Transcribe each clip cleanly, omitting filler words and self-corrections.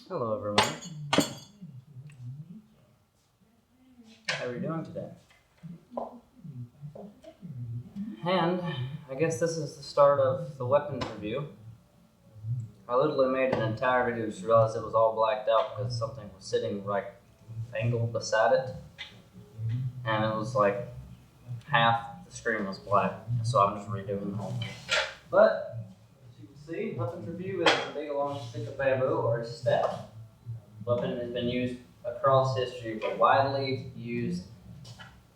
Hello everyone. How are you doing today? And I guess this is the start of the weapons review. I literally made an entire video just realized it was all blacked out because something was sitting right angled beside it. And it was like half the screen was black. So I'm just redoing the whole thing. But as you can see, weapons review is a big long stick of bamboo or a staff. Weapon has been used across history, but widely used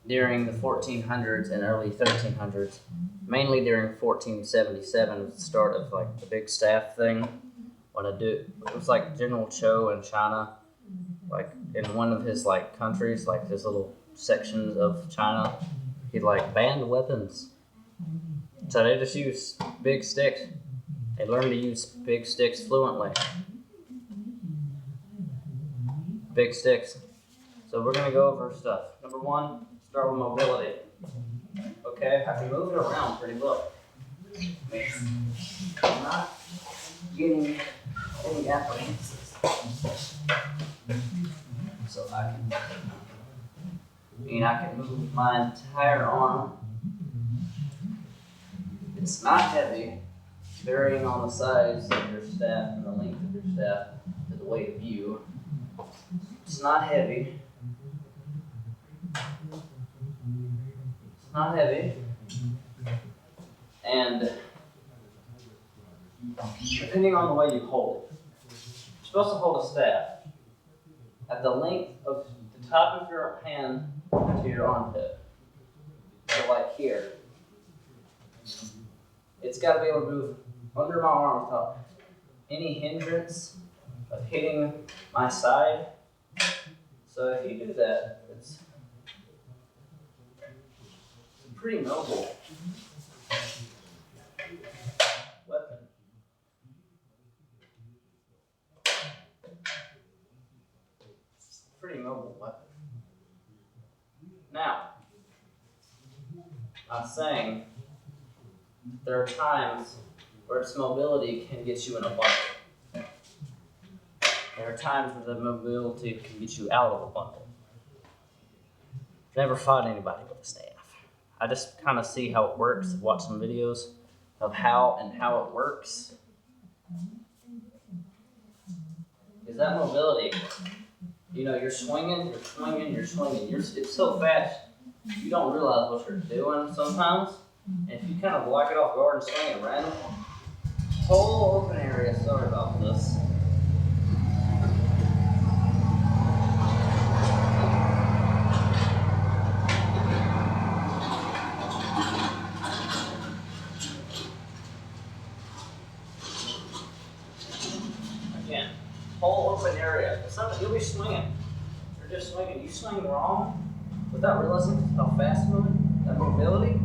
during the 1400s and early 1300s, mainly during 1477, the start of like the big staff thing. It was like General Cho in China, like in one of his like countries, like his little sections of China, he like banned weapons. So they just use big sticks. They learned to use big sticks fluently. Big sticks. So we're gonna go over stuff. Number one, start with mobility. Okay, I can move it around pretty well. I'm not getting any apprehensions. So I can move my entire arm. It's not heavy, varying on the size of your staff and the length of your staff to the weight of you. It's not heavy. It's not heavy. And depending on the way you hold it, you're supposed to hold a staff at the length of the top of your hand to your armpit. So like here. It's got to be able to move under my arm without any hindrance of hitting my side. So if you do that, it's pretty mobile weapon. Pretty mobile weapon. Now, I'm saying there are times where its mobility can get you in a bundle. There are times where the mobility can get you out of a bundle. Never fought anybody with a staff. I just kind of see how it works, watch some videos of how it works. Is that mobility? You know, you're swinging. It's so fast, you don't realize what you're doing sometimes. And if you kind of block it off guard and swing it random, whole open area, sorry about this. Again, whole open area. You'll be swinging. You're just swinging. You swing wrong without realizing how fast it's moving, that mobility,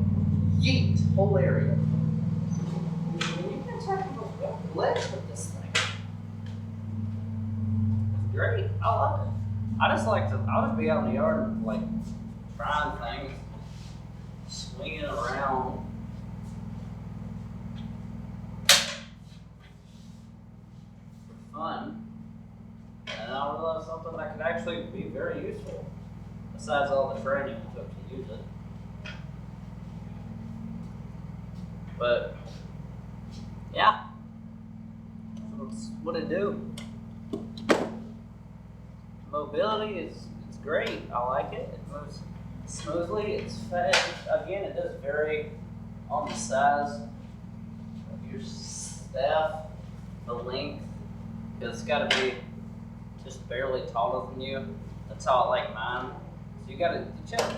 yeet, whole area. You can try to go legs with this thing. It's great. I love it. I'll just be out in the yard and like trying things, swinging around. For fun. And I realized something that could actually be very useful, besides all the training it took to use it. But yeah, that's what it do. Mobility it's great. I like it. It moves smoothly. It's fast. Again, it does vary on the size of your staff, the length. It's got to be just barely taller than you. That's how I like mine. So you gotta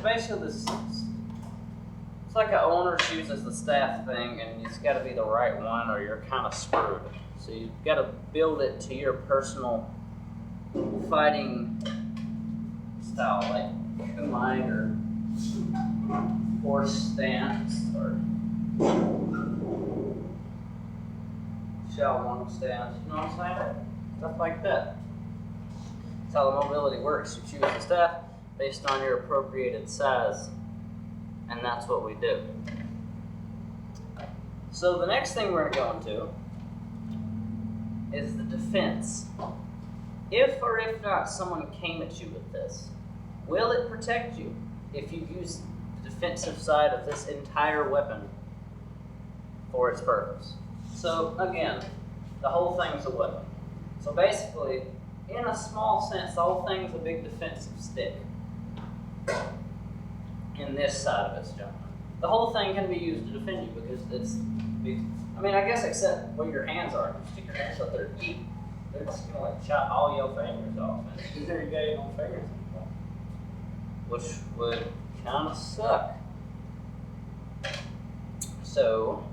basically this. It's like an owner chooses the staff thing, and it's got to be the right one, or you're kind of screwed. So you've got to build it to your personal fighting style, like Kumite or horse stance or Shaolin stance. You know what I'm saying? Stuff like that. That's how the mobility works. You choose the staff based on your appropriated size, and that's what we do. So the next thing we're going to go into is the defense. if or if not someone came at you with this, will it protect you if you use the defensive side of this entire weapon for its purpose? So again, the whole thing's a weapon. So basically, in a small sense, the whole thing's a big defensive stick in this side of its job. The whole thing can be used to defend you because I mean, I guess except where your hands are. You stick your hands up there to eat, they're just gonna like chop all your fingers off. And there you go, your own fingers. Which would kind of suck. So,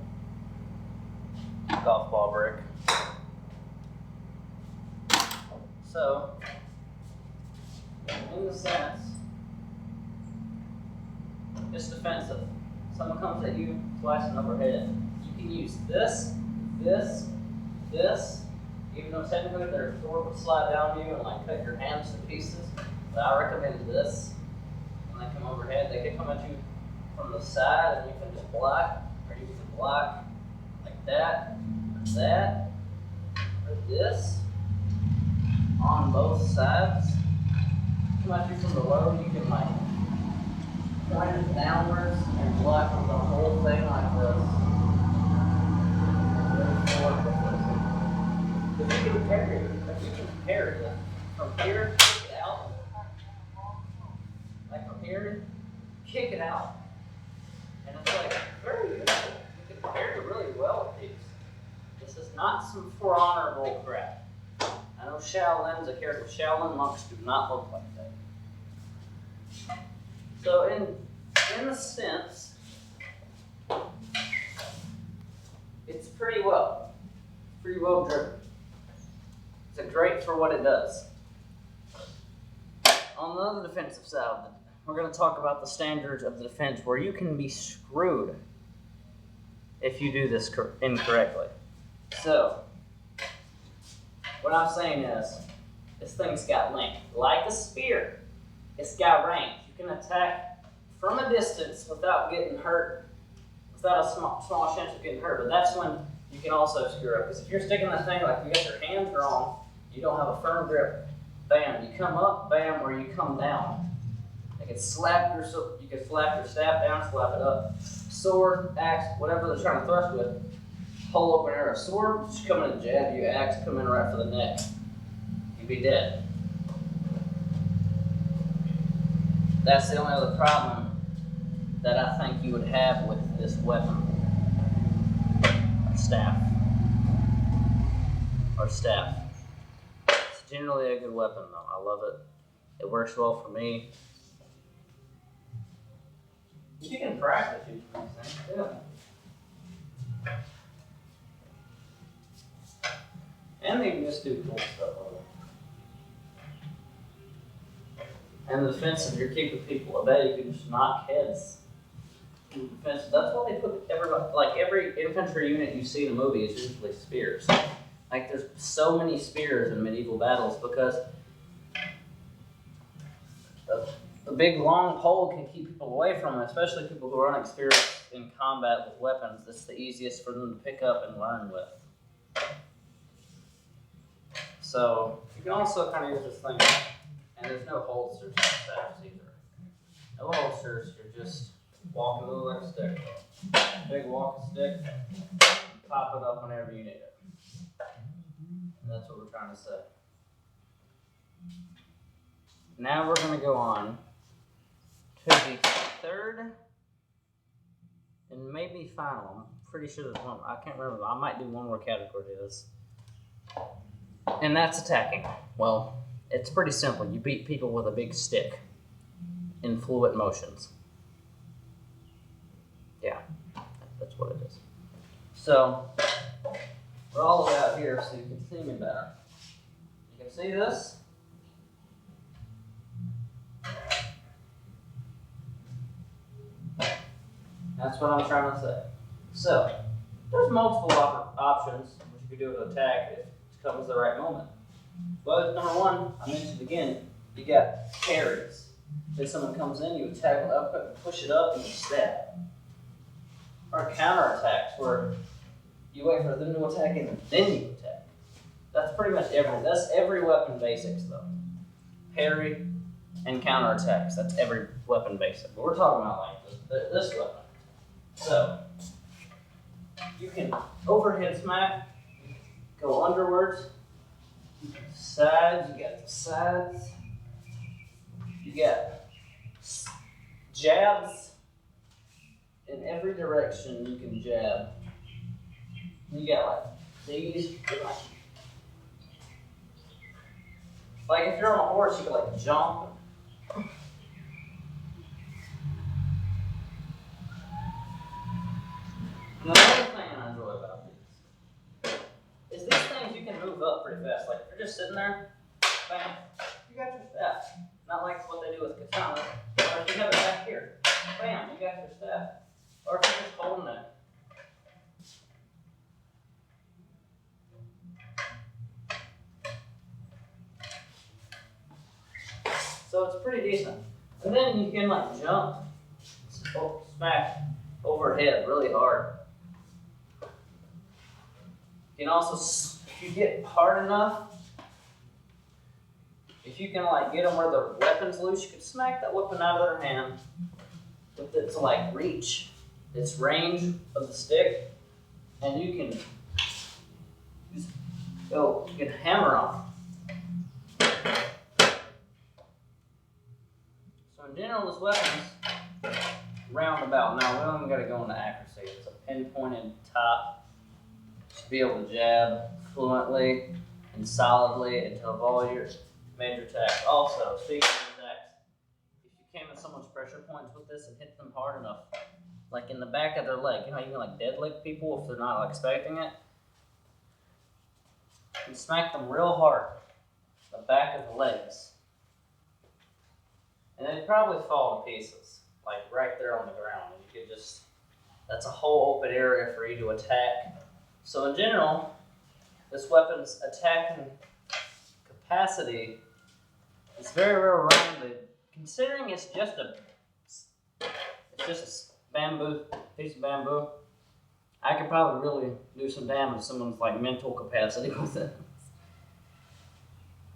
golf ball brick. So, in the sense, it's defensive. Someone comes at you, slicing overhead. You can use this, even though technically their sword would slide down you and like cut your hands to pieces. But I recommend this. When they come overhead, they can come at you from the side and you can just block, or you can block like that, or this on both sides. Come at you from below, you can like point it downwards and block the whole thing like this. If you can parry it from here, kick it out. Like from here, kick it out. And it's like very useful. You can parry really well with these. This is not some For Honor bull crap. I know Shaolin's a character. Shaolin monks do not look like that. So in a sense, it's pretty well driven. It's great for what it does. On the other defensive side, we're going to talk about the standards of the defense where you can be screwed if you do this incorrectly. So, what I'm saying is, this thing's got length. Like a spear, it's got range. You can attack from a distance without getting hurt, without a small chance of getting hurt. But that's when you can also screw up. Because if you're sticking that thing like you got your hands wrong, you don't have a firm grip, bam, you come up, bam, or you come down. You can slap your staff down, slap it up. Sword, axe, whatever they're trying to thrust with, hole open arrow. Sword, just come in and jab you, axe, come in right for the neck. You'd be dead. That's the only other problem that I think you would have with this weapon. Staff. It's generally a good weapon though. I love it. It works well for me. You can practice using these things too. And they can just do cool stuff with it. And the defensive, you're keeping people at bay, you can just knock heads. Defensive. That's why they put every infantry unit you see in a movie is usually spears. Like there's so many spears in medieval battles because the big long pole can keep people away from it, especially people who are unexperienced in combat with weapons. It's the easiest for them to pick up and learn with. So you can also kind of use this thing, and there's no holsters on staffs either. No holsters, you're just walking a little like a stick. Big walking stick, pop it up whenever you need it. And that's what we're trying to say. Now we're going to go on to the third and maybe final. I'm pretty sure there's one. I can't remember. I might do one more category to this. And that's attacking. Well, it's pretty simple. You beat people with a big stick in fluid motions. Yeah, that's what it is. So, we're all the way out here so you can see me better. You can see this? That's what I'm trying to say. So, there's multiple options which you can do to attack if it comes the right moment. But number one, I mentioned again, you got parries. If someone comes in, you attack with up, push it up, and you stab. Or counterattacks, where you wait for them to attack and then you attack. That's pretty much that's every weapon basics though. Parry and counterattacks. That's every weapon basic. But we're talking about like this weapon. So you can overhead smack, go underwards, sides. You got the sides. You got jabs in every direction. You can jab. You got like these. Like if you're on a horse, you can like jump. Another thing I enjoy about these is these things you can move up pretty fast. Like if you're just sitting there, bam, you got your staff. Not like what they do with katanas. Or if you have it back here, bam, you got your staff. Or if you're just holding it. So it's pretty decent. And then you can like jump, smack overhead really hard. You can also, if you get hard enough, if you can like get them where the weapon's loose, you can smack that weapon out of their hand with its like reach, its range of the stick, and you can just go, you can hammer on them. So in general, this weapon's roundabout. Now we don't even got to go into accuracy. It's a pinpointed top. To be able to jab fluently and solidly and to avoid your major attacks. Also, speaking of attacks, if you came at someone's pressure points with this and hit them hard enough, like in the back of their leg, you know how you can like deadlift people if they're not like expecting it? You smack them real hard, the back of the legs. And they'd probably fall to pieces, like right there on the ground. And you could just, that's a whole open area for you to attack. So in general, this weapon's attacking capacity is very, very rounded. Considering it's just a bamboo, piece of bamboo, I could probably really do some damage to someone's like mental capacity with it.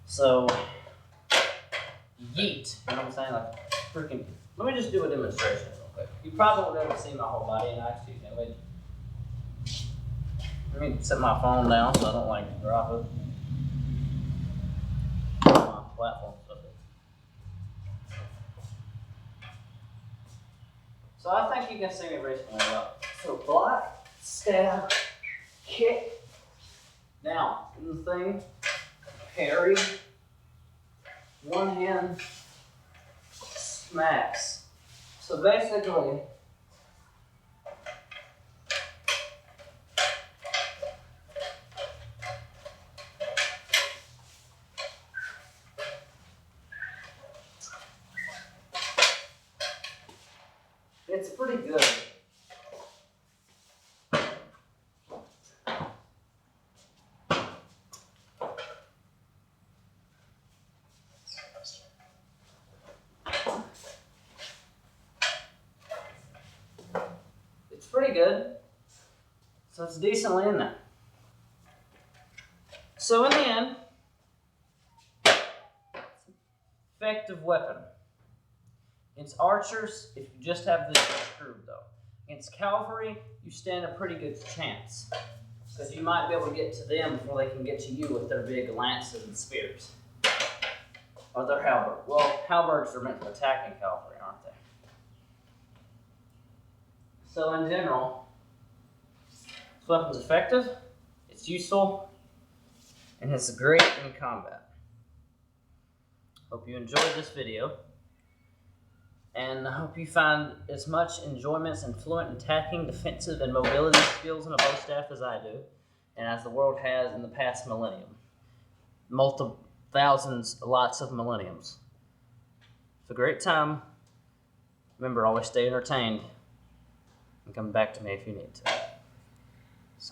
So, yeet, you know what I'm saying? Like freaking, let me just do a demonstration real quick. You probably won't be able to see my whole body in action. Let me set my phone down so I don't like drop it. My platform stuff. So I think you can see me recently up. So block, stab, kick. Now, in the thing, parry, one hand smacks. So basically, it's pretty good. It's pretty good. So it's decently in there. So in the end, effective weapon. Against archers, if you just have this screwed though. Against cavalry, you stand a pretty good chance. Because you might be able to get to them before they can get to you with their big lances and spears. Or their halberd. Well, halberds are meant for attacking cavalry, aren't they? So in general, this weapon's effective, it's useful, and it's great in combat. Hope you enjoyed this video. And I hope you find as much enjoyment and fluent in attacking, defensive, and mobility skills in a bow staff as I do, and as the world has in the past millennium. Multiple thousands, lots of millenniums. It's a great time. Remember, always stay entertained, and come back to me if you need to.